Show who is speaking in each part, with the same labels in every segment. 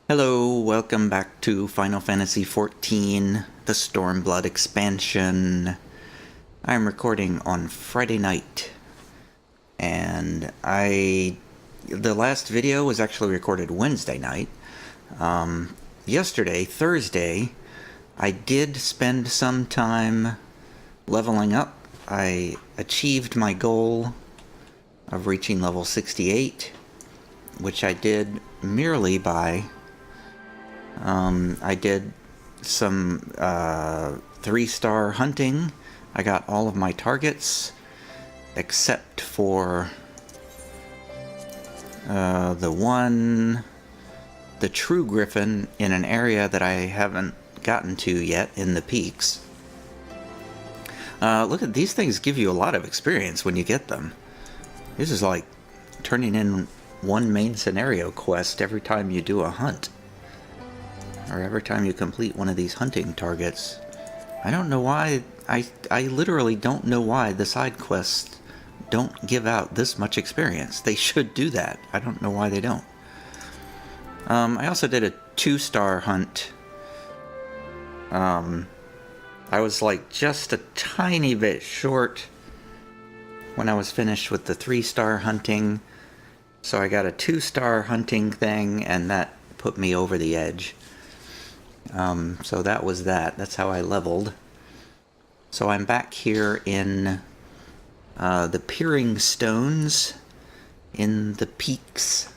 Speaker 1: Hello, welcome back to Final Fantasy XIV, the Stormblood expansion. I'm recording on Friday night, and the last video was actually recorded Wednesday night. Yesterday, Thursday, I did spend some time leveling up. I achieved my goal of reaching level 68, which I did merely by I did some 3-star hunting. I got all of my targets except for the true griffin in an area that I haven't gotten to yet in the peaks. Look at these things, give you a lot of experience when you get them. This is like turning in one main scenario quest every time you do a hunt. Or every time you complete one of these hunting targets. I don't know why, I literally don't know why the side quests don't give out this much experience. They should do that. I don't know why they don't. I also did a 2-star hunt. I was like just a tiny bit short when I was finished with the 3-star hunting. So I got a 2-star hunting thing, and that put me over the edge. So that was that. That's how I leveled. So I'm back here in the Peering Stones in the peaks.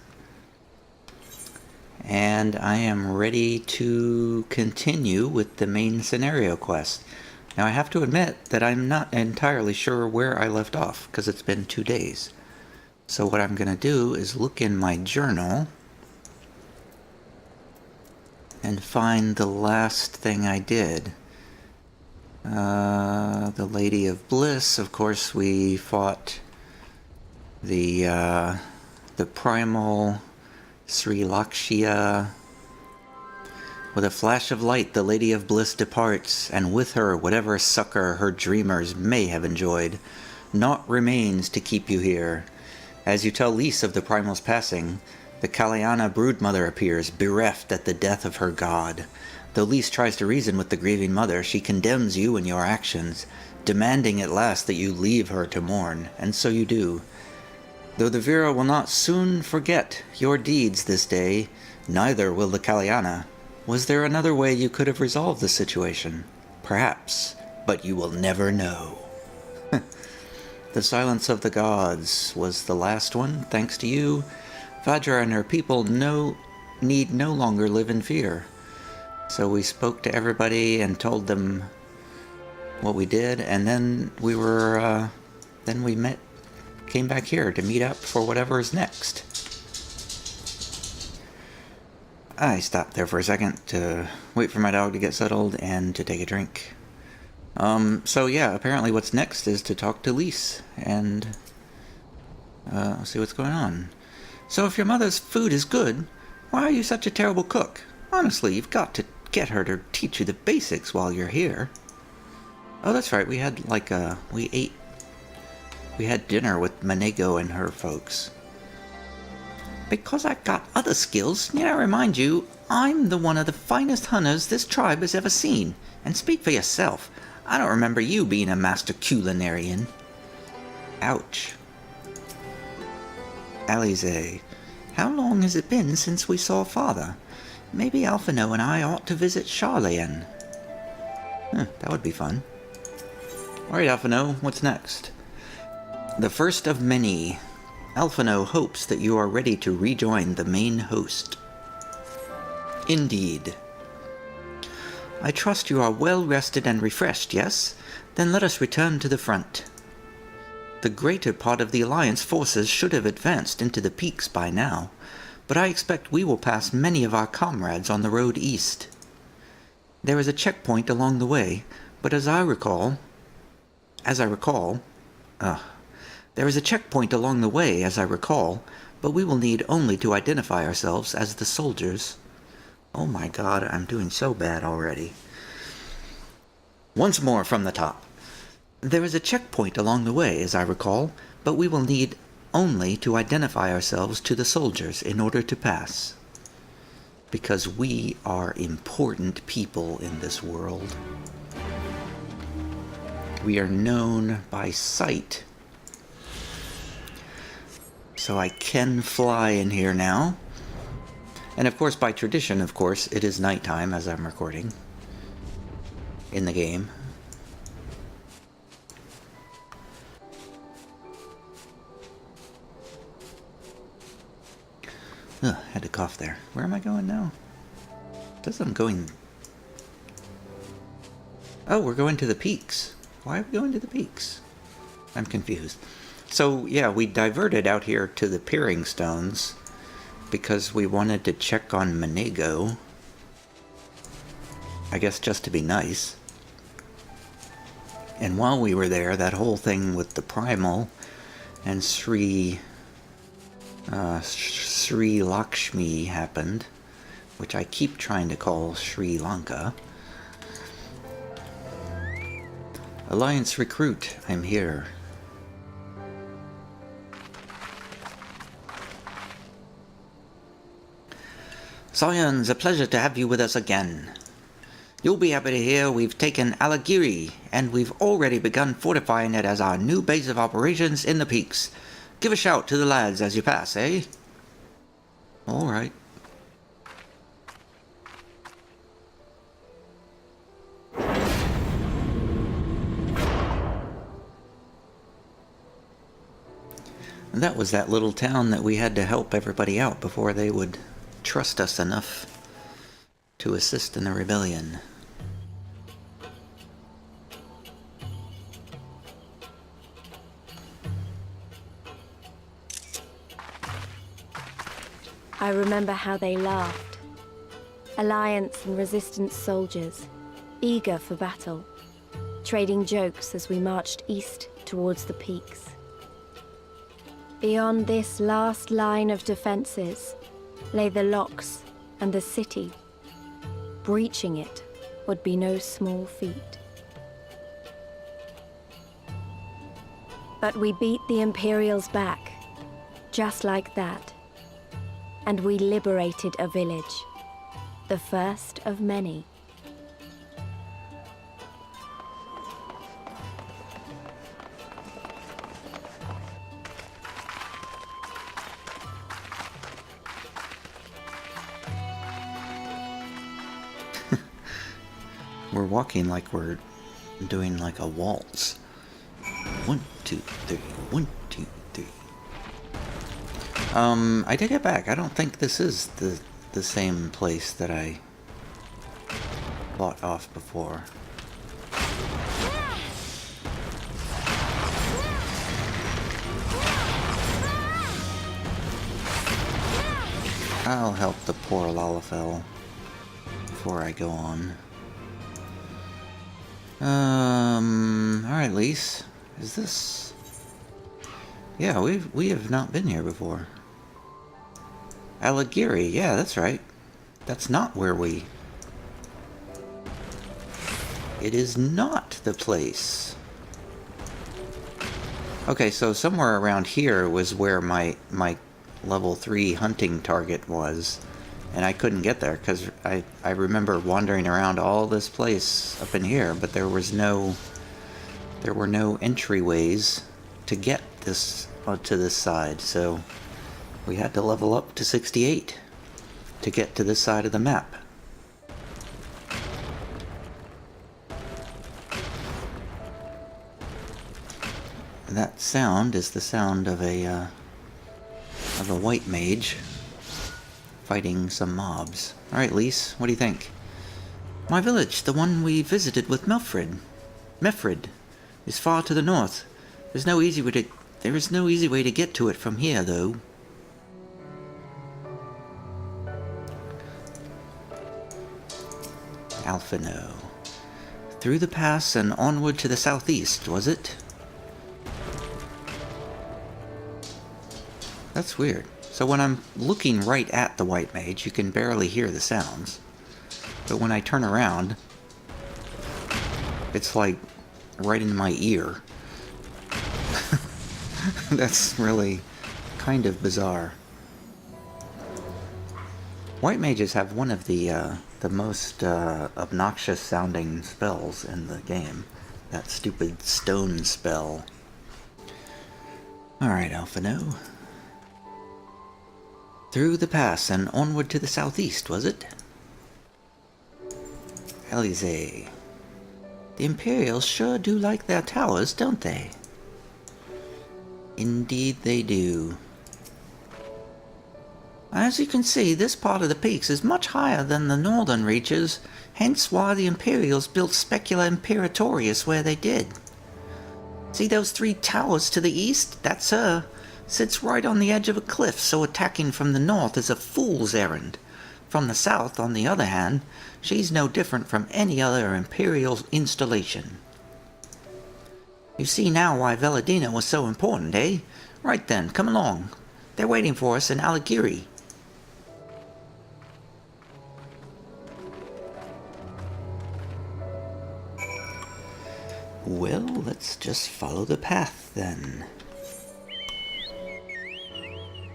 Speaker 1: And I am ready to continue with the main scenario quest. Now I have to admit that I'm not entirely sure where I left off, because it's been 2 days. So what I'm going to do is look in my journal and find the last thing I did. The Lady of Bliss, of course, we fought the primal Sri Lakshya. With a flash of light, the Lady of Bliss departs, and with her whatever succor her dreamers may have enjoyed. Naught remains to keep you here. As you tell Lys of the primal's passing, the Kalyana broodmother appears, bereft at the death of her god. Though Lys tries to reason with the grieving mother, she condemns you and your actions, demanding at last that you leave her to mourn, and so you do. Though the Vera will not soon forget your deeds this day, neither will the Kalyana. Was there another way you could have resolved the situation? Perhaps, but you will never know. The silence of the gods was the last one, thanks to you. Vajra and her people need no longer live in fear. So we spoke to everybody and told them what we did, and then we came back here to meet up for whatever is next. I stopped there for a second to wait for my dog to get settled and to take a drink. So yeah, apparently what's next is to talk to Lys and see what's going on. So if your mother's food is good, why are you such a terrible cook? Honestly, you've got to get her to teach you the basics while you're here. Oh, that's right, we had we had dinner with Manego and her folks. Because I've got other skills, need I remind you, I'm one of the finest hunters this tribe has ever seen. And speak for yourself, I don't remember you being a master culinarian. Ouch. Alize, how long has it been since we saw Father? Maybe Alphino and I ought to visit Charlayan. That would be fun. Alright, Alphino, what's next? The first of many. Alphino hopes that you are ready to rejoin the main host. Indeed. I trust you are well rested and refreshed, yes? Then let us return to the front. The greater part of the Alliance forces should have advanced into the peaks by now, but I expect we will pass many of our comrades on the road east. There is a checkpoint along the way, but there is a checkpoint along the way, as I recall, but we will need only to identify ourselves as the soldiers. Oh my god, I'm doing so bad already. Once more from the top. There is a checkpoint along the way, as I recall, but we will need only to identify ourselves to the soldiers in order to pass. because we are important people in this world. We are known by sight. So I can fly in here now. And of course, by tradition, of course, it is nighttime as I'm recording in the game. Ugh, had to cough there. Where am I going now? It says I'm going... Oh, we're going to the peaks. Why are we going to the peaks? I'm confused. So, yeah, we diverted out here to the peering stones because we wanted to check on Monego. I guess just to be nice. And while we were there, that whole thing with the Primal and Sri Lakshmi happened, which I keep trying to call Sri Lanka. Alliance Recruit, I'm here. Scions, a pleasure to have you with us again. You'll be happy to hear we've taken Alagiri, and we've already begun fortifying it as our new base of operations in the peaks. Give a shout to the lads as you pass, eh? Alright. And that was that little town that we had to help everybody out before they would trust us enough to assist in the rebellion.
Speaker 2: I remember how they laughed. Alliance and Resistance soldiers, eager for battle, trading jokes as we marched east towards the peaks. Beyond this last line of defenses lay the locks and the city. Breaching it would be no small feat. But we beat the Imperials back, just like that. And we liberated a village, the first of many.
Speaker 1: We're walking like we're doing like a waltz. 1, 2, 3, 1, 2, 3. I take it back. I don't think this is the same place that I fought off before. I'll help the poor Lalafell before I go on. Alright, Lise. Is this... Yeah, we have not been here before. Alagiri, yeah, that's right. That's not where we... It is not the place. Okay, so somewhere around here was where my level 3 hunting target was. And I couldn't get there because I remember wandering around all this place up in here, but there were no entryways to get this to this side, so we had to level up to 68 to get to this side of the map. That sound is the sound of a white mage fighting some mobs. Alright, Lise, what do you think? My village, the one we visited with Mefrid, is far to the north. There is no easy way to get to it from here, though. Alphino. Through the pass and onward to the southeast, was it? That's weird. So when I'm looking right at the white mage, you can barely hear the sounds. But when I turn around, it's like right in my ear. That's really kind of bizarre. White mages have one of the most obnoxious sounding spells in the game. That stupid stone spell. Alright, Alphino. Through the pass and onward to the southeast, was it? Elysee. The Imperials sure do like their towers, don't they? Indeed they do. As you can see, this part of the peaks is much higher than the northern reaches, hence why the Imperials built Specula Imperatorius where they did. See those 3 towers to the east? That's her. Sits right on the edge of a cliff, so attacking from the north is a fool's errand. From the south, on the other hand, she's no different from any other Imperial installation. You see now why Veladina was so important, eh? Right then, come along. They're waiting for us in Alighieri. Well, let's just follow the path then.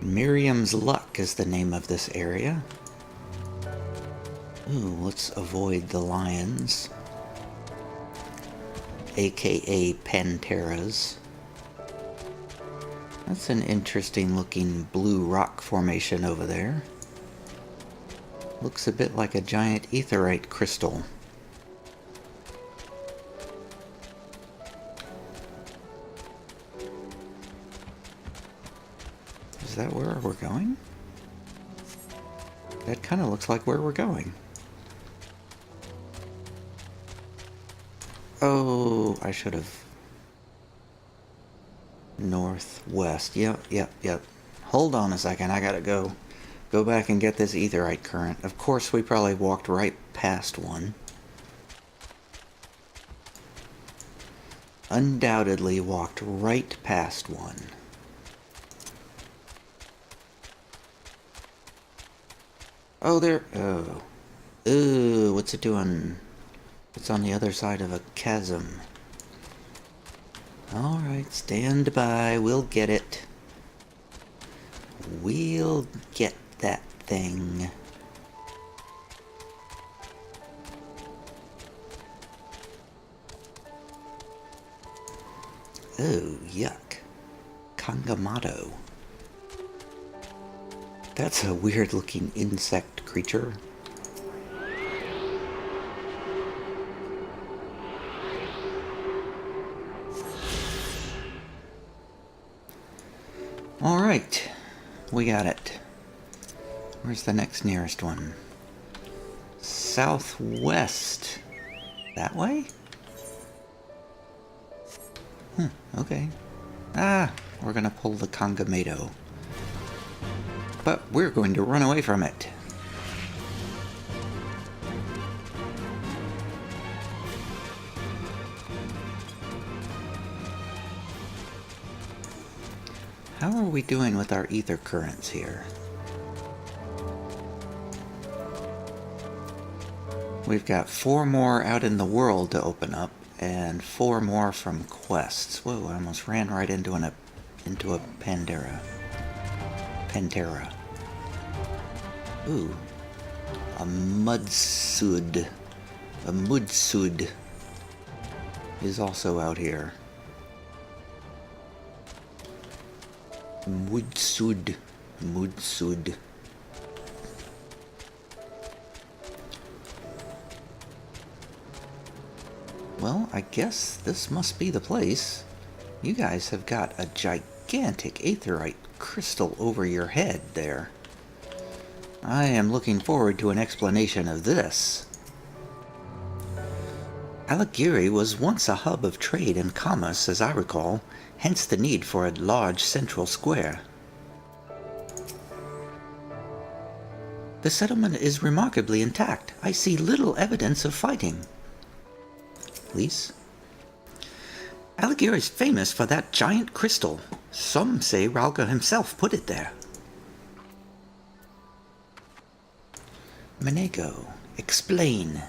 Speaker 1: Miriam's Luck is the name of this area. Ooh, let's avoid the lions. AKA Panteras. That's an interesting looking blue rock formation over there. Looks a bit like a giant aetheryte crystal. Is that where we're going? That kind of looks like where we're going. Oh, I should have. Northwest. Yep. Hold on a second, I gotta go back and get this aetheryte current. Of course, we probably walked right past one. Undoubtedly walked right past one. Oh, there. Oh. Ooh, what's it doing? It's on the other side of a chasm. Alright, stand by. We'll get it. We'll get that thing. Oh, yuck. Kangamato. That's a weird looking insect creature. Alright, we got it. Where's the next nearest one? Southwest. That way? Okay. We're gonna pull the Kangamato. But we're going to run away from it. How are we doing with our ether currents here? We've got 4 more out in the world to open up, and 4 more from quests. Whoa, I almost ran right into a Pantera. Ooh. A Mudsud. A Mudsud is also out here. Mudsud. Well, I guess this must be the place. You guys have got a gigantic aetheryte crystal over your head there. I am looking forward to an explanation of this. Alighieri was once a hub of trade and commerce, as I recall, hence the need for a large central square. The settlement is remarkably intact. I see little evidence of fighting. Lise? Alighieri is famous for that giant crystal. Some say Ralga himself put it there. Menego, explain.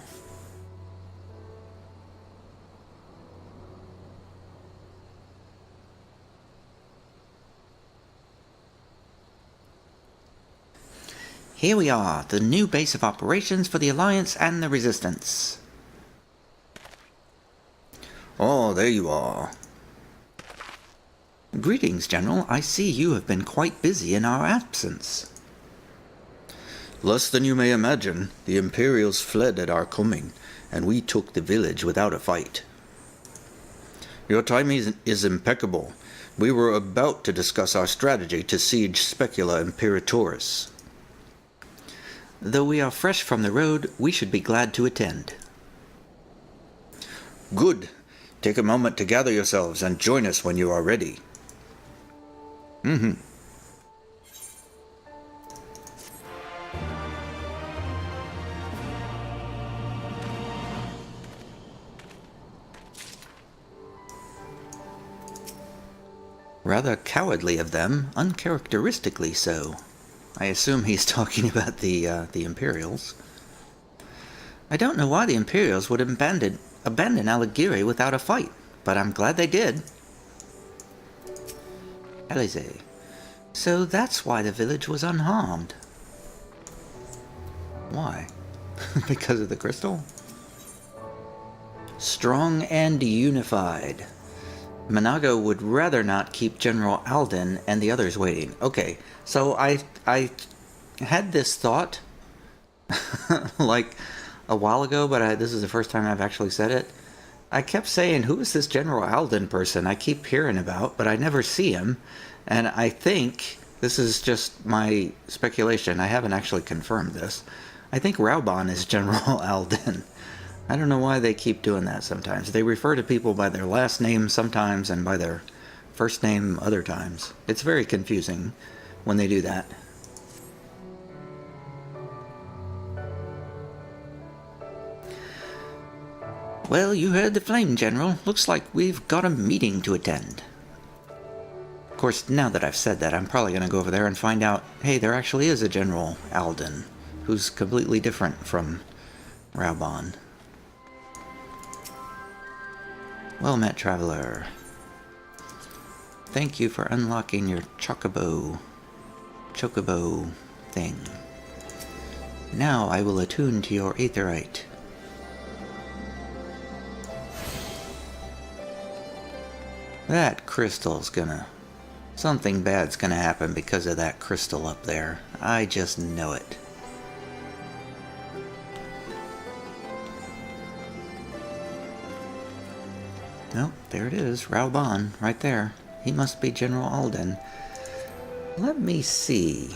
Speaker 1: here we are, the new base of operations for the Alliance and the Resistance. Oh, there you are. Greetings, General. I see you have been quite busy in our absence.
Speaker 3: Less than you may imagine. The Imperials fled at our coming, and we took the village without a fight. Your timing is impeccable. We were about to discuss our strategy to siege Specula Imperatoris.
Speaker 1: Though we are fresh from the road, we should be glad to attend.
Speaker 3: Good. Take a moment to gather yourselves and join us when you are ready.
Speaker 1: Rather cowardly of them, uncharacteristically so. I assume he's talking about the Imperials. I don't know why the Imperials would abandon Alighieri without a fight, but I'm glad they did. Elise. So that's why the village was unharmed. Why? Because of the crystal? Strong and unified. Manago would rather not keep General Alden and the others waiting. Okay, so I had this thought like a while ago, but this is the first time I've actually said it. I kept saying, who is this General Alden person I keep hearing about, but I never see him. And I think, this is just my speculation, I haven't actually confirmed this. I think Raubon is General Alden. I don't know why they keep doing that sometimes. They refer to people by their last name sometimes and by their first name other times. It's very confusing when they do that. Well, you heard the flame, General. Looks like we've got a meeting to attend. Of course, now that I've said that, I'm probably going to go over there and find out, hey, there actually is a General Alden, who's completely different from Raubon. Well met, traveler. Thank you for unlocking your chocobo thing. Now I will attune to your aetherite. That crystal's gonna... something bad's gonna happen because of that crystal up there. I just know it. Oh, there it is, Raubon, right there. He must be General Alden. Let me see.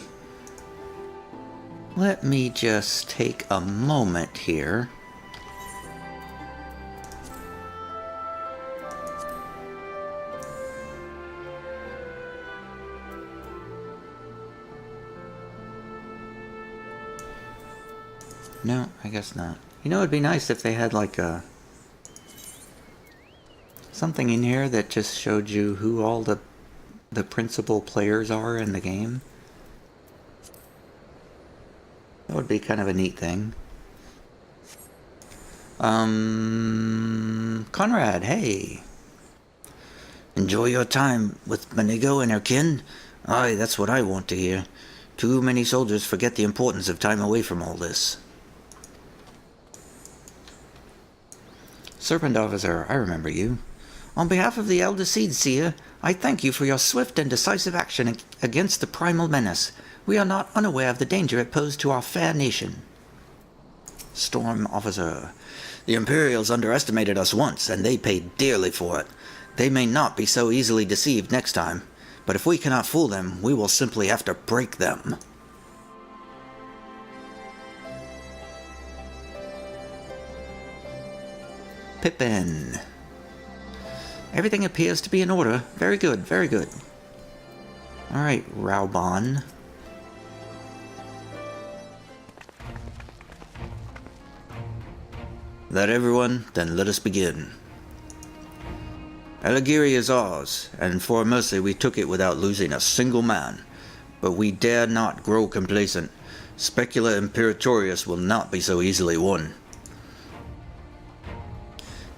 Speaker 1: Let me just take a moment here. No, I guess not. You know, it'd be nice if they had like a... something in here that just showed you who all the principal players are in the game. That would be kind of a neat thing. Conrad, hey. Enjoy your time with Manago and her kin? Aye, that's what I want to hear. Too many soldiers forget the importance of time away from all this. Serpent Officer, I remember you. On behalf of the Elder Seedseer, I thank you for your swift and decisive action against the primal menace. We are not unaware of the danger it posed to our fair nation. Storm Officer, the Imperials underestimated us once, and they paid dearly for it. They may not be so easily deceived next time, but if we cannot fool them, we will simply have to break them. Pippin. Everything appears to be in order. Very good, very good. Alright, Raubon.
Speaker 3: That everyone? Then let us begin. Alighieri is ours, and for mercy we took it without losing a single man. But we dare not grow complacent. Specula Imperatorius will not be so easily won.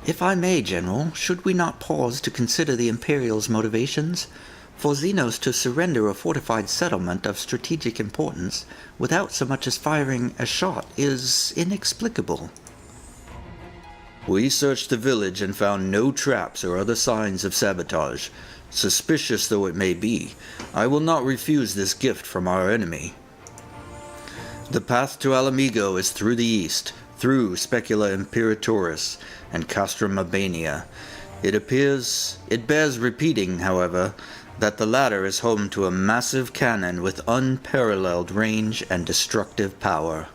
Speaker 1: If I may, General, should we not pause to consider the Imperials' motivations? For Xenos to surrender a fortified settlement of strategic importance without so much as firing a shot is inexplicable.
Speaker 3: We searched the village and found no traps or other signs of sabotage. Suspicious though it may be, I will not refuse this gift from our enemy. The path to Alamigo is through the east, through Specula Imperatoris and Castrum Albania. It bears repeating, however, that the latter is home to a massive cannon with unparalleled range and destructive power.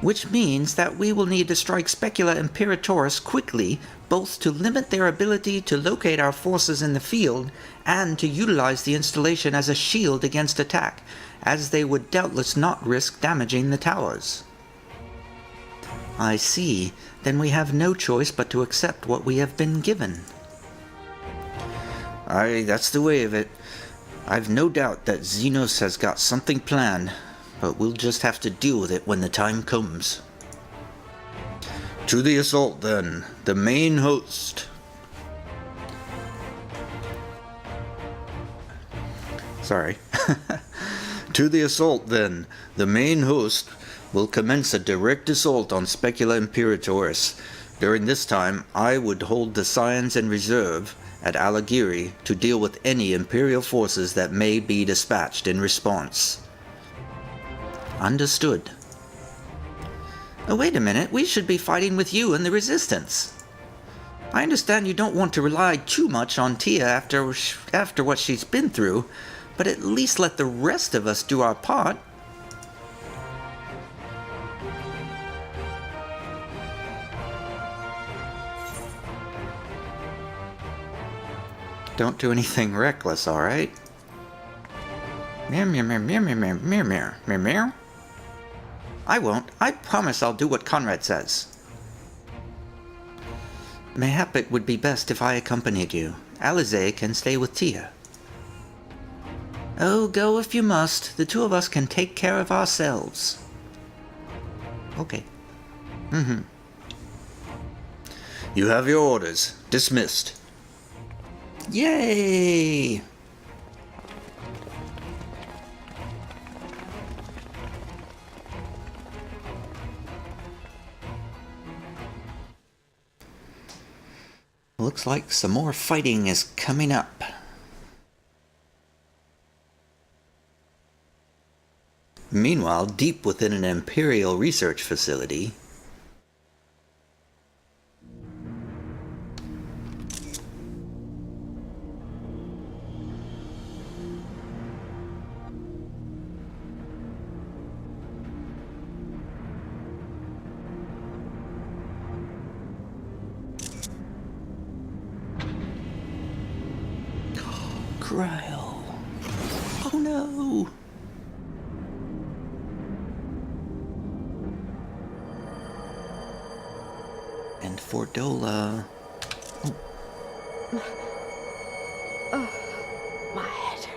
Speaker 1: Which means that we will need to strike Specula Imperatoris quickly, both to limit their ability to locate our forces in the field and to utilize the installation as a shield against attack, as they would doubtless not risk damaging the towers. I see. Then we have no choice but to accept what we have been given.
Speaker 3: Aye, that's the way of it. I've no doubt that Xenos has got something planned, but we'll just have to deal with it when the time comes. To the assault, then. The main host.
Speaker 1: Sorry.
Speaker 3: To the assault, then. The main host will commence a direct assault on Specula Imperatoris. During this time, I would hold the Scions in reserve at Alagiri to deal with any Imperial forces that may be dispatched in response.
Speaker 1: Understood. Oh, wait a minute. We should be fighting with you and the Resistance. I understand you don't want to rely too much on Tia after what she's been through, but at least let the rest of us do our part. Don't do anything reckless, all right? Meow, meow, meow, meow, meow, meow, meow, meow, meow, meow. I won't. I promise I'll do what Conrad says. Mayhap it would be best if I accompanied you. Alize can stay with Tia. Oh, go if you must. The two of us can take care of ourselves. Okay.
Speaker 3: You have your orders. Dismissed.
Speaker 1: Yay! Looks like some more fighting is coming up. Meanwhile, deep within an Imperial research facility, Cryo. Oh no! And Fordola.
Speaker 2: Oh, my head.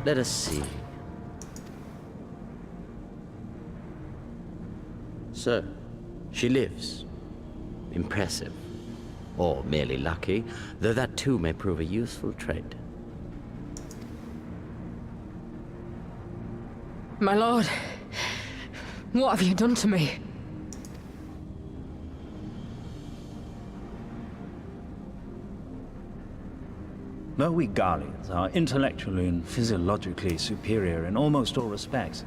Speaker 4: Let us see. So, she lives. Impressive. Or merely lucky, though that too may prove a useful trait.
Speaker 5: My lord, what have you done to me?
Speaker 6: Though we Guardians are intellectually and physiologically superior in almost all respects,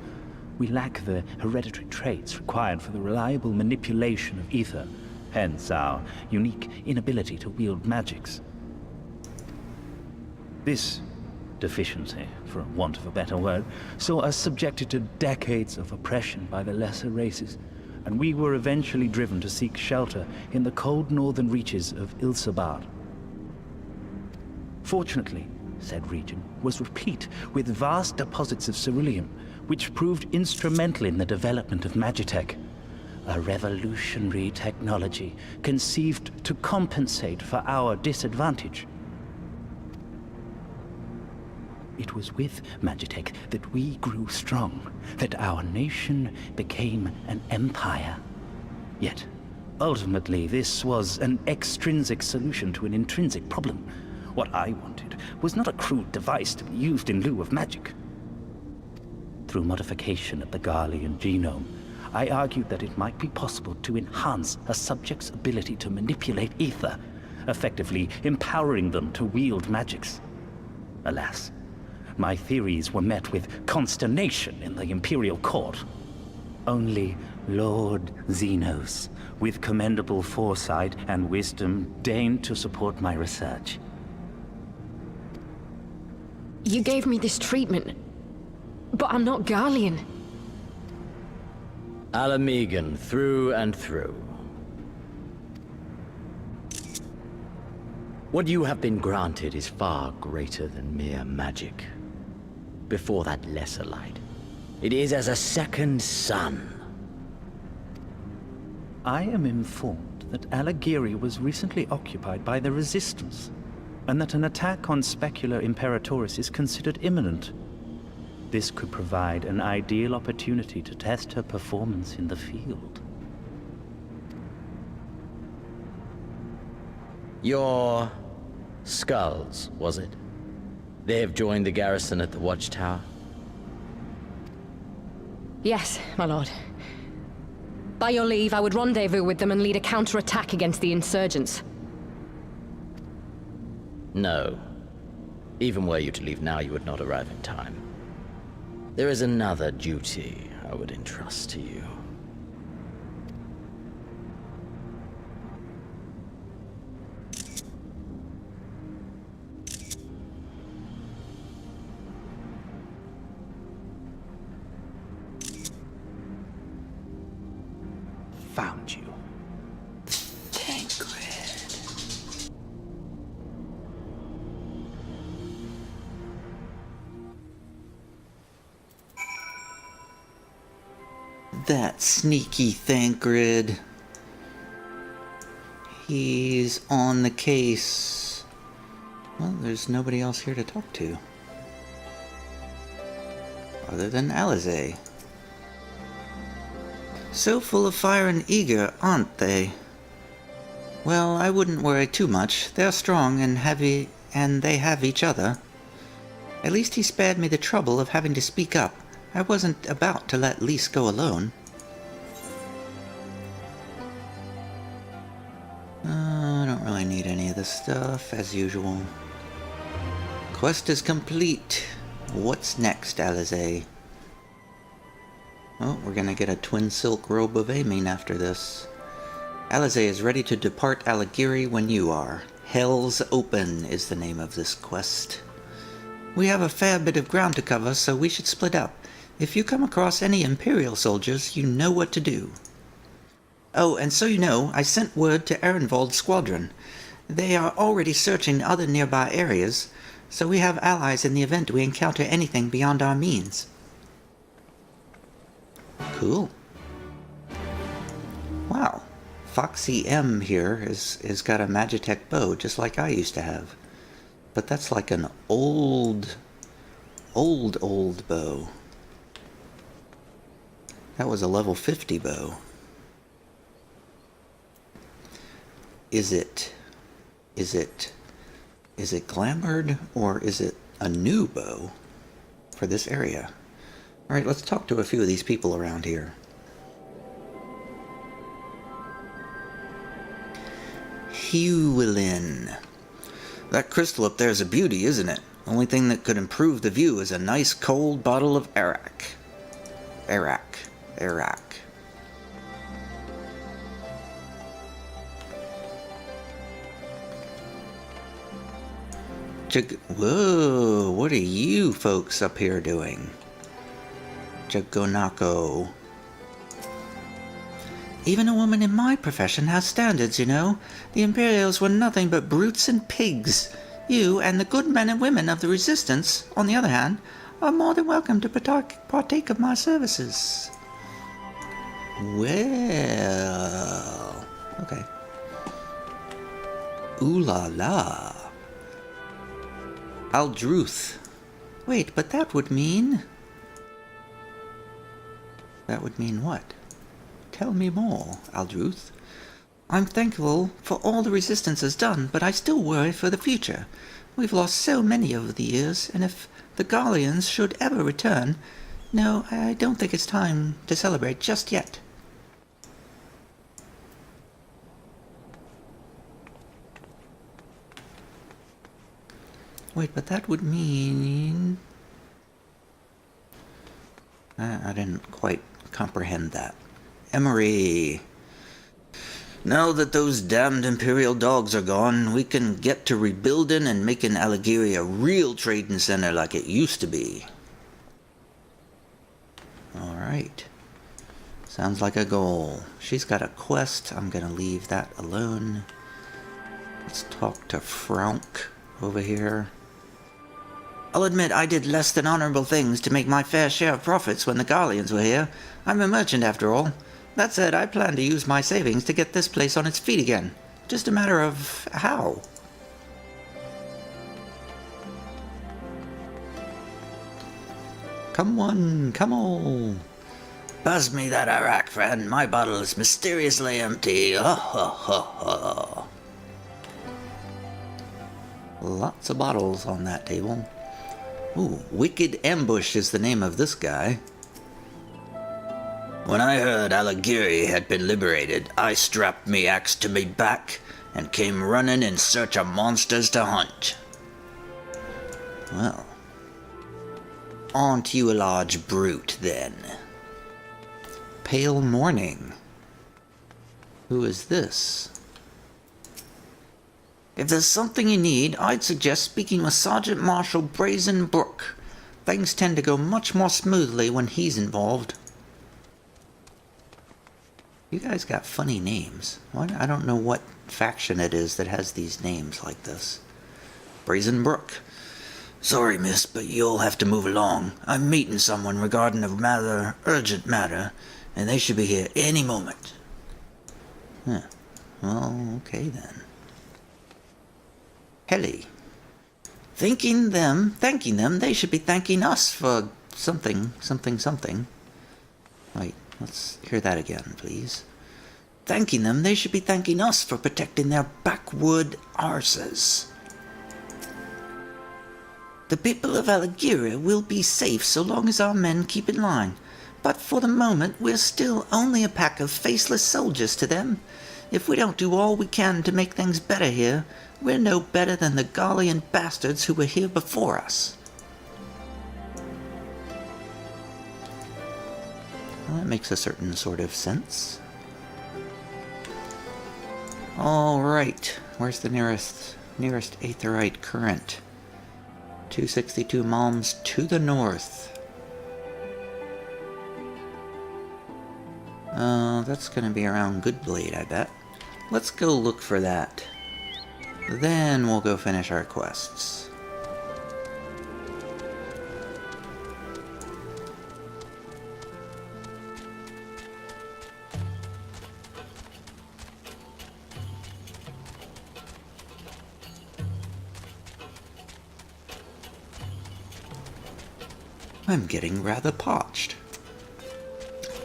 Speaker 6: we lack the hereditary traits required for the reliable manipulation of ether, hence our unique inability to wield magics. This deficiency, for want of a better word, saw us subjected to decades of oppression by the lesser races, and we were eventually driven to seek shelter in the cold northern reaches of Ilsabad. Fortunately, said region was replete with vast deposits of ceruleum, which proved instrumental in the development of Magitech. a revolutionary technology conceived to compensate for our disadvantage. It was with Magitech that we grew strong, that our nation became an empire. Yet, ultimately, this was an extrinsic solution to an intrinsic problem. What I wanted was not a crude device to be used in lieu of magic. Through modification of the Garlean genome, I argued that it might be possible to enhance a subject's ability to manipulate ether, effectively empowering them to wield magics. Alas, my theories were met with consternation in the Imperial Court. Only Lord Xenos, with commendable foresight and wisdom, deigned to support my research.
Speaker 5: You gave me this treatment, but I'm not Garlean.
Speaker 4: Alamegan through and through. What you have been granted is far greater than mere magic. Before that lesser light, it is as a second sun.
Speaker 6: I am informed that Alagiri was recently occupied by the Resistance, and that an attack on Specular Imperatoris is considered imminent. This could provide an ideal opportunity to test her performance in the field.
Speaker 4: Your skulls, was it? They have joined the garrison at the watchtower?
Speaker 5: Yes, my lord. By your leave, I would rendezvous with them and lead a counterattack against the insurgents.
Speaker 4: No. Even were you to leave now, you would not arrive in time. There is another duty I would entrust to you.
Speaker 6: Found you.
Speaker 1: That sneaky Thancred. He's on the case. Well, there's nobody else here to talk to. Other than Alizé. So full of fire and eager, aren't they? Well, I wouldn't worry too much. They're strong and heavy, and they have each other. At least he spared me the trouble of having to speak up. I wasn't about to let Lys go alone. I don't really need any of this stuff, as usual. Quest is complete. What's next, Alizé? Oh, we're gonna get a twin silk robe of Amine after this. Alizé is ready to depart Alagiri when you are. Hell's Open is the name of this quest. We have a fair bit of ground to cover, so we should split up. If you come across any Imperial soldiers, you know what to do. Oh, and so you know, I sent word to Ehrenwald's squadron. They are already searching other nearby areas, so we have allies in the event we encounter anything beyond our means. Cool. Wow. Foxy M here has got a Magitech bow, just like I used to have. But that's like an old bow. That was a level 50 bow. Is it glamored, or is it a new bow for this area? Alright, let's talk to a few of these people around here. Hewlin. That crystal up there is a beauty, isn't it? Only thing that could improve the view is a nice cold bottle of Arak. Arak. Whoa, what are you folks up here doing? Jagonako. Even a woman in my profession has standards, you know. The Imperials were nothing but brutes and pigs. You and the good men and women of the Resistance, on the other hand, are more than welcome to partake of my services. Well... Okay. Ooh la la. Aldruth. Wait, but that would mean... That would mean what? Tell me more, Aldruth. I'm thankful for all the Resistance has done, but I still worry for the future. We've lost so many over the years, and if the Garleans should ever return... No, I don't think it's time to celebrate just yet. Wait, but that would mean... I didn't quite comprehend that. Emery. Now that those damned Imperial dogs are gone, we can get to rebuilding and making Alighieri a real trading center like it used to be. Alright. Sounds like a goal. She's got a quest. I'm gonna leave that alone. Let's talk to Frank over here. I'll admit I did less than honorable things to make my fair share of profits when the Garleans were here. I'm a merchant after all. That said, I plan to use my savings to get this place on its feet again. Just a matter of how. Come on, come on. Pass me that Iraq, friend. My bottle is mysteriously empty. Ha ha ha ha. Lots of bottles on that table. Ooh, Wicked Ambush is the name of this guy. When I heard Alighieri had been liberated, I strapped me axe to me back and came running in search of monsters to hunt. Well, aren't you a large brute, then? Pale Morning. Who is this? If there's something you need, I'd suggest speaking with Sergeant Marshal Brazen Brook. Things tend to go much more smoothly when he's involved. You guys got funny names. What? I don't know what faction it is that has these names like this. Brazen Brook. Sorry, miss, but you'll have to move along. I'm meeting someone regarding a rather urgent matter, and they should be here any moment. Huh. Well, okay then. Helly. Thanking them, they should be thanking us for something. Wait, let's hear that again, please. Thanking them, they should be thanking us for protecting their backwood arses. The people of Alighieri will be safe so long as our men keep in line. But for the moment, we're still only a pack of faceless soldiers to them. If we don't do all we can to make things better here, we're no better than the Garlean bastards who were here before us. Well, that makes a certain sort of sense. Alright, where's the nearest aetherite current? 262 malms to the north. That's gonna be around Goodblade, I bet. Let's go look for that. Then we'll go finish our quests. I'm getting rather parched.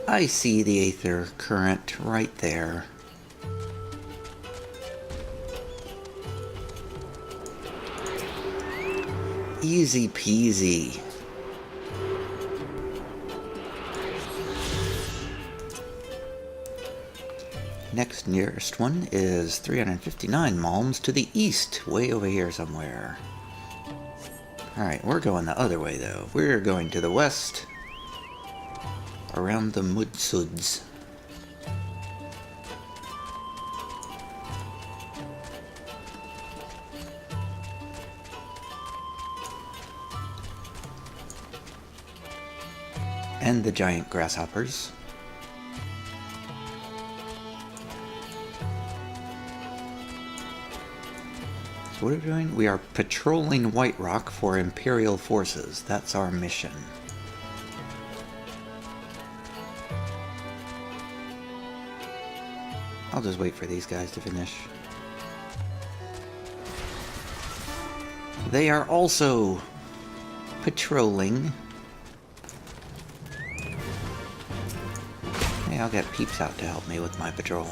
Speaker 1: I see the aether current right there. Easy peasy. Next nearest one is 359 malms to the east, way over here somewhere. Alright, we're going the other way though. We're going to the west, around the Mudsuds. And the giant grasshoppers. So what are we doing? We are patrolling White Rock for Imperial forces. That's our mission. I'll just wait for these guys to finish. They are also patrolling. Hey, I'll get Peeps out to help me with my patrol.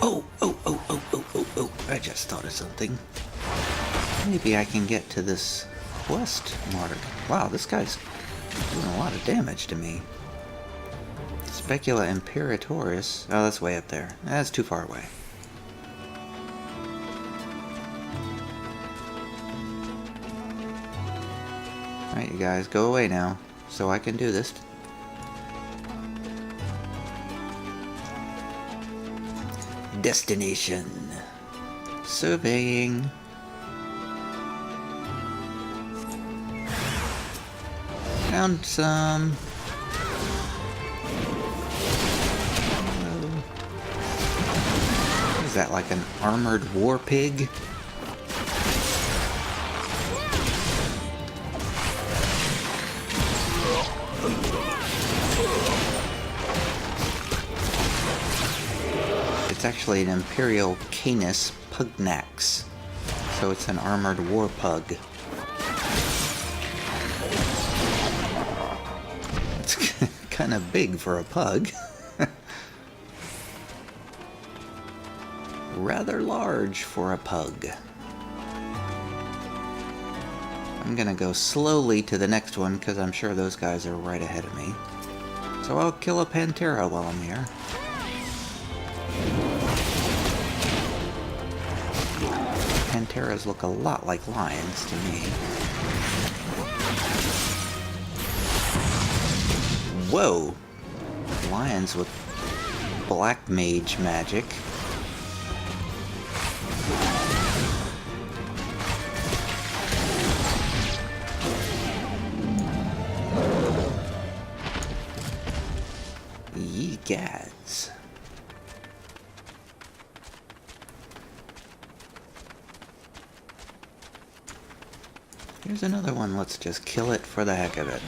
Speaker 1: Oh, I just thought of something. Maybe I can get to this quest mark. Wow, this guy's doing a lot of damage to me. Specula Imperatoris. Oh, that's way up there. That's too far away. Alright, you guys, go away now, so I can do this. Destination. Surveying. Found some. What is that, like an armored war pig? It's actually an Imperial Canis Pugnax, so it's an armored war pug. It's kind of big for a pug. Rather large for a pug. I'm gonna go slowly to the next one because I'm sure those guys are right ahead of me. So I'll kill a Pantera while I'm here. Panteras look a lot like lions to me. Whoa! Lions with black mage magic. Ye gads. Here's another one. Let's just kill it for the heck of it.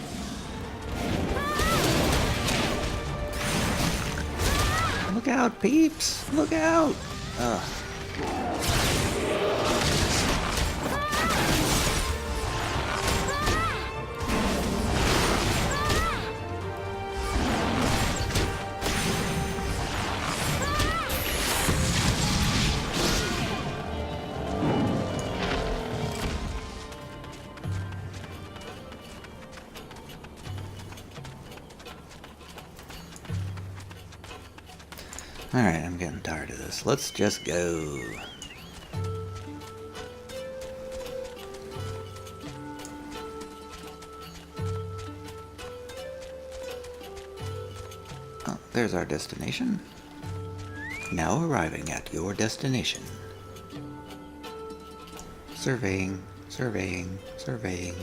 Speaker 1: Look out, peeps! Look out! Ugh. Alright, I'm getting tired of this. Let's just go. Oh, there's our destination. Now arriving at your destination. Surveying, surveying, surveying.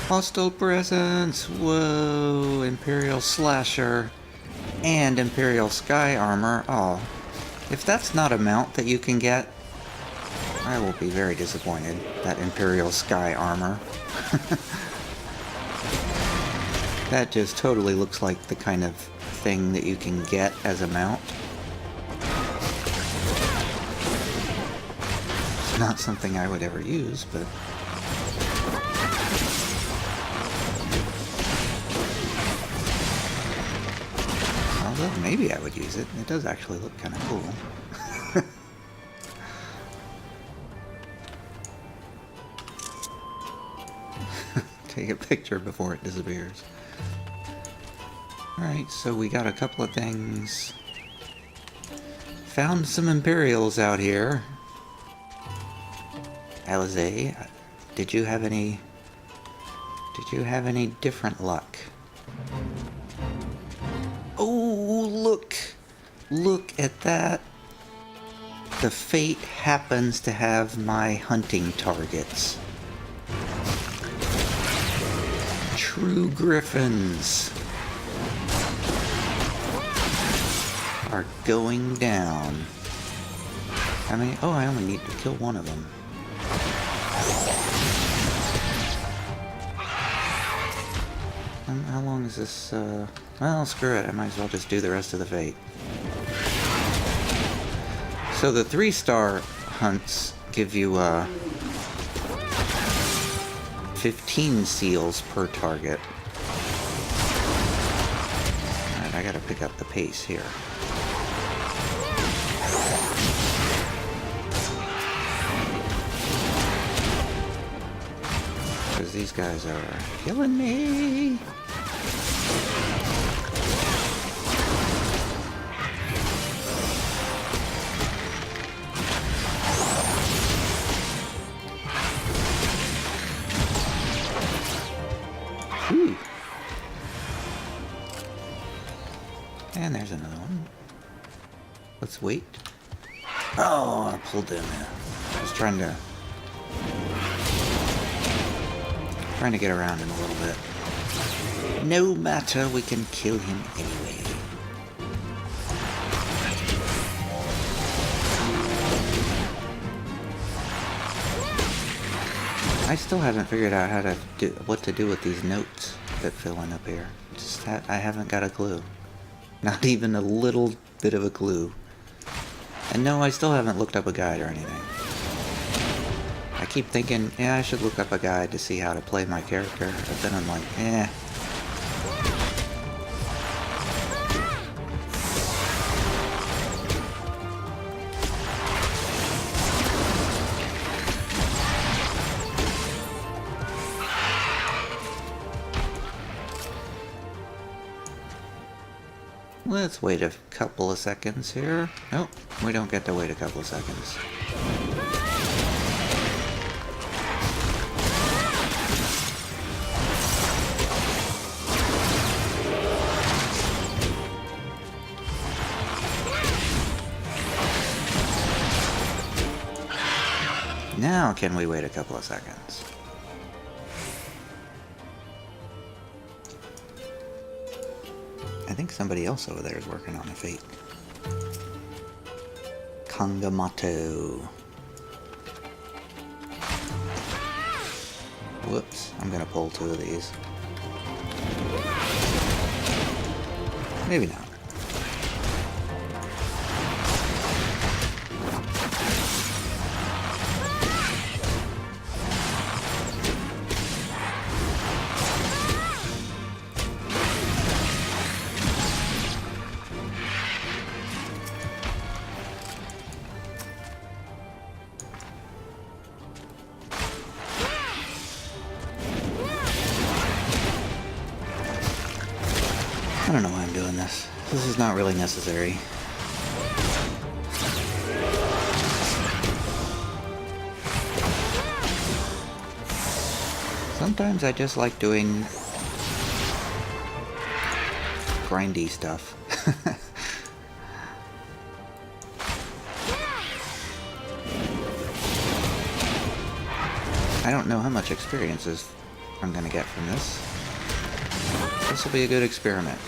Speaker 1: Hostile presence! Whoa! Imperial Slasher. And Imperial Sky Armor. Oh, if that's not a mount that you can get, I will be very disappointed. That Imperial Sky Armor. That just totally looks like the kind of thing that you can get as a mount. It's not something I would ever use, but... Well, maybe I would use it. It does actually look kind of cool. Take a picture before it disappears. Alright, so we got a couple of things. Found some Imperials out here. Alizé, did you have any different luck? Oh, look! Look at that! The fate happens to have my hunting targets. True Griffins. are going down. How many? Oh, I only need to kill one of them. How long is this? Well, screw it. I might as well just do the rest of the fate. So the 3-star hunts give you 15 seals per target. Alright, I gotta pick up the pace here. Because these guys are killing me. Whew. And there's another one. Let's wait. Oh, I pulled them in. I was trying to get around him a little bit. No matter, we can kill him anyway. I still haven't figured out how to what to do with these notes that fill in up here. Just I haven't got a clue. Not even a little bit of a clue. And no, I still haven't looked up a guide or anything. I keep thinking, yeah, I should look up a guide to see how to play my character, but then I'm like, eh. Let's wait a couple of seconds here. Nope, we don't get to wait a couple of seconds. Now can we wait a couple of seconds? I think somebody else over there is working on a fate. Kangamato. Whoops, I'm gonna pull 2 of these. Maybe not. I don't know why I'm doing this. This is not really necessary. Sometimes I just like doing grindy stuff. I don't know how much experiences I'm gonna get from this. This will be a good experiment.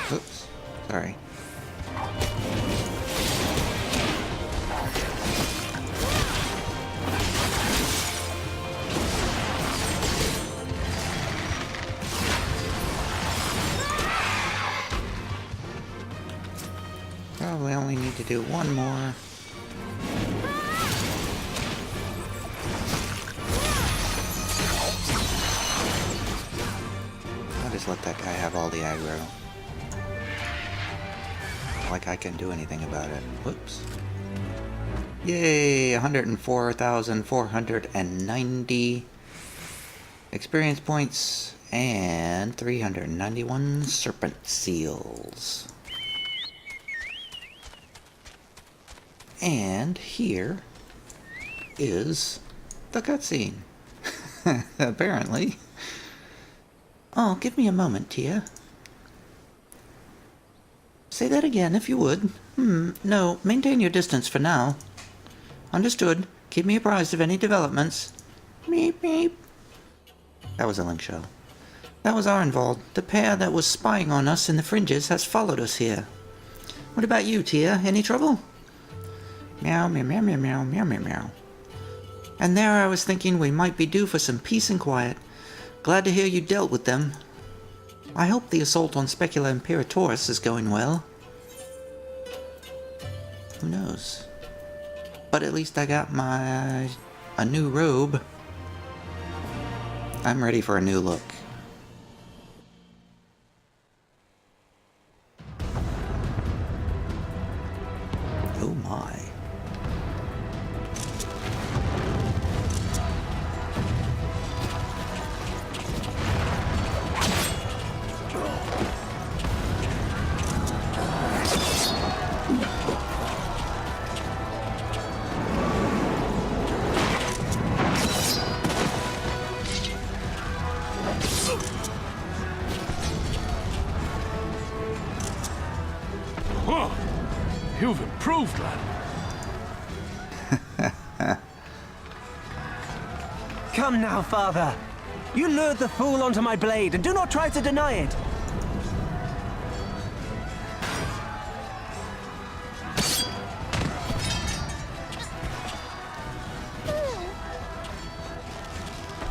Speaker 1: Oops, sorry. Probably only need to do one more. I'll just let that guy have all the aggro. Like I can do anything about it. Whoops. Yay! 104,490 experience points and 391 serpent seals. And here is the cutscene. Apparently. Oh, give me a moment, Tia. Say that again, if you would. No, maintain your distance for now. Understood. Keep me apprised of any developments. Meep, meep. That was a link shell. That was Arnvald. The pair that was spying on us in the fringes has followed us here. What about you, Tia? Any trouble? Meow, meow, meow, meow, meow, meow, meow, meow. And there I was thinking we might be due for some peace and quiet. Glad to hear you dealt with them. I hope the assault on Specula Imperatoris is going well. Who knows? But at least I got a new robe. I'm ready for a new look. Oh my.
Speaker 7: Whoa! You've improved, lad.
Speaker 8: Come now, father. You lured the fool onto my blade, and do not try to deny it.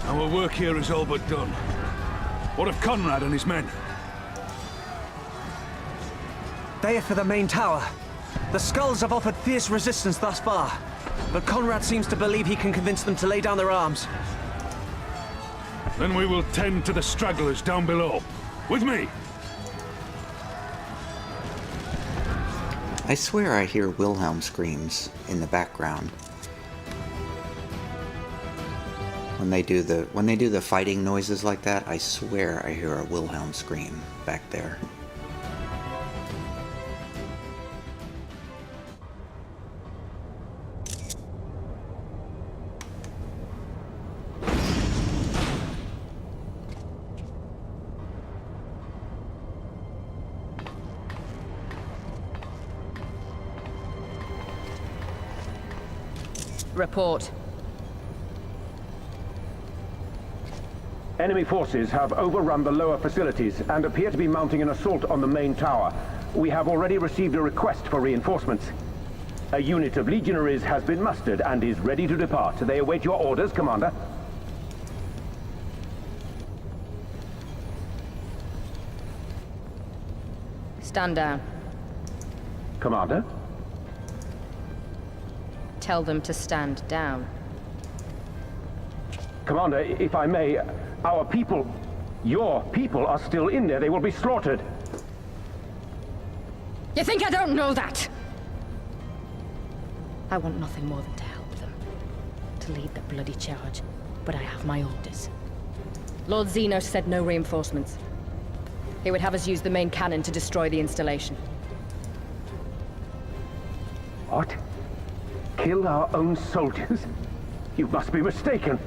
Speaker 7: Our work here is all but done. What of Conrad and his men?
Speaker 8: They are for the main tower. The skulls have offered fierce resistance thus far, but Conrad seems to believe he can convince them to lay down their arms.
Speaker 7: Then we will tend to the stragglers down below. With me!
Speaker 1: I swear I hear Wilhelm screams in the background. When they do the fighting noises like that, I swear I hear a Wilhelm scream back there.
Speaker 5: Report.
Speaker 9: Enemy forces have overrun the lower facilities and appear to be mounting an assault on the main tower. We have already received a request for reinforcements. A unit of legionaries has been mustered and is ready to depart. They await your orders, Commander.
Speaker 5: Stand down.
Speaker 9: Commander?
Speaker 5: Tell them to stand down.
Speaker 9: Commander, if I may, our people, your people are still in there. They will be slaughtered.
Speaker 5: You think I don't know that? I want nothing more than to help them. To lead the bloody charge. But I have my orders. Lord Xenos said no reinforcements. He would have us use the main cannon to destroy the installation.
Speaker 9: What? Kill our own soldiers? You must be mistaken.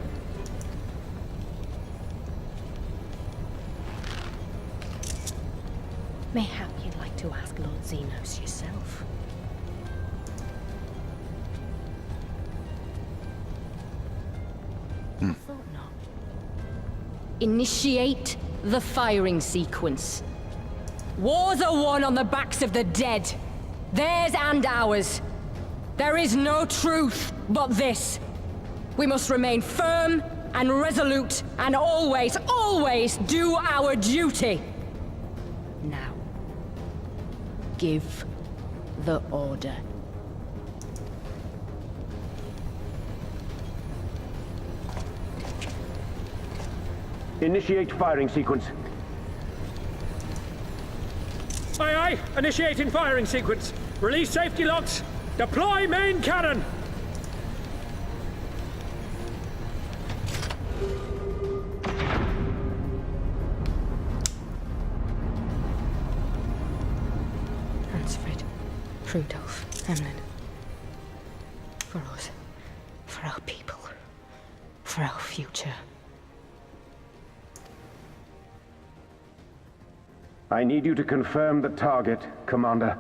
Speaker 5: Mayhap you'd like to ask Lord Xenos yourself. I thought not. Initiate the firing sequence. Wars are won on the backs of the dead. Theirs and ours. There is no truth but this. We must remain firm and resolute and always, always do our duty. Now, give the order.
Speaker 9: Initiate firing sequence.
Speaker 10: Aye, aye. Initiating firing sequence. Release safety locks. Deploy main cannon.
Speaker 5: Hansfrid, Rudolph, Emlyn. For us. For our people. For our future.
Speaker 9: I need you to confirm the target, Commander.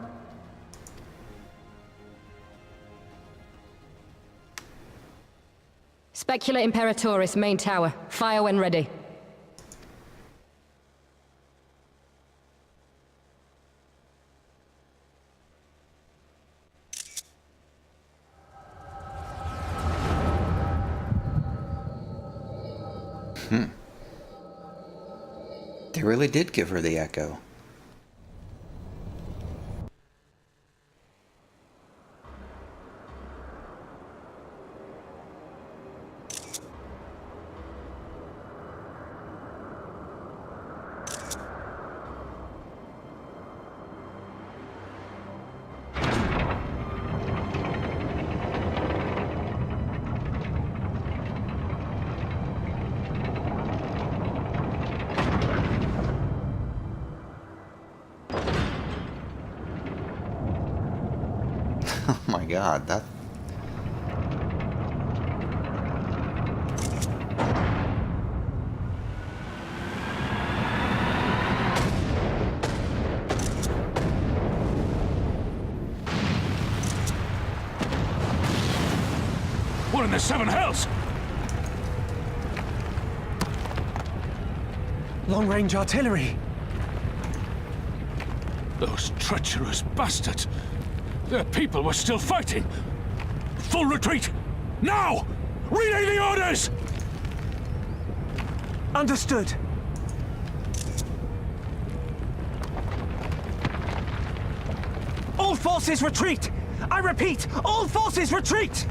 Speaker 5: Specula Imperatoris, main tower. Fire when ready.
Speaker 1: They really did give her the echo. Oh my god, that...
Speaker 7: What in the seven hells?
Speaker 8: Long-range artillery.
Speaker 7: Those treacherous bastards. Their people were still fighting. Full retreat! Now! Relay the orders!
Speaker 8: Understood. All forces retreat! I repeat, all forces retreat!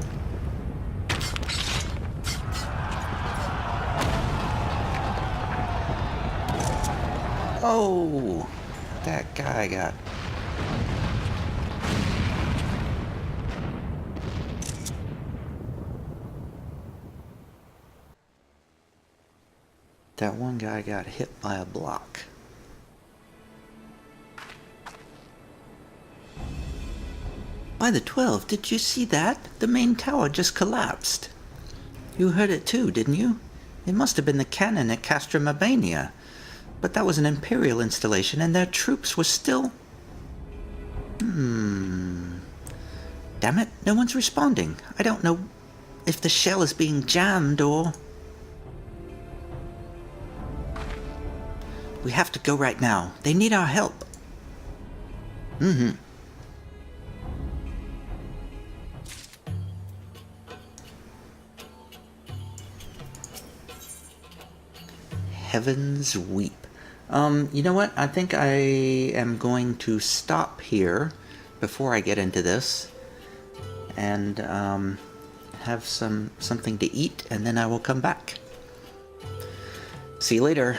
Speaker 1: Oh! That guy got... That one guy got hit by a block. By the 12, did you see that? The main tower just collapsed. You heard it too, didn't you? It must have been the cannon at Castra Mabania. But that was an Imperial installation and their troops were still... Damn it, no one's responding. I don't know if the shell is being jammed or... We have to go right now. They need our help. Heavens weep. You know what? I think I am going to stop here before I get into this and have something to eat, and then I will come back. See you later.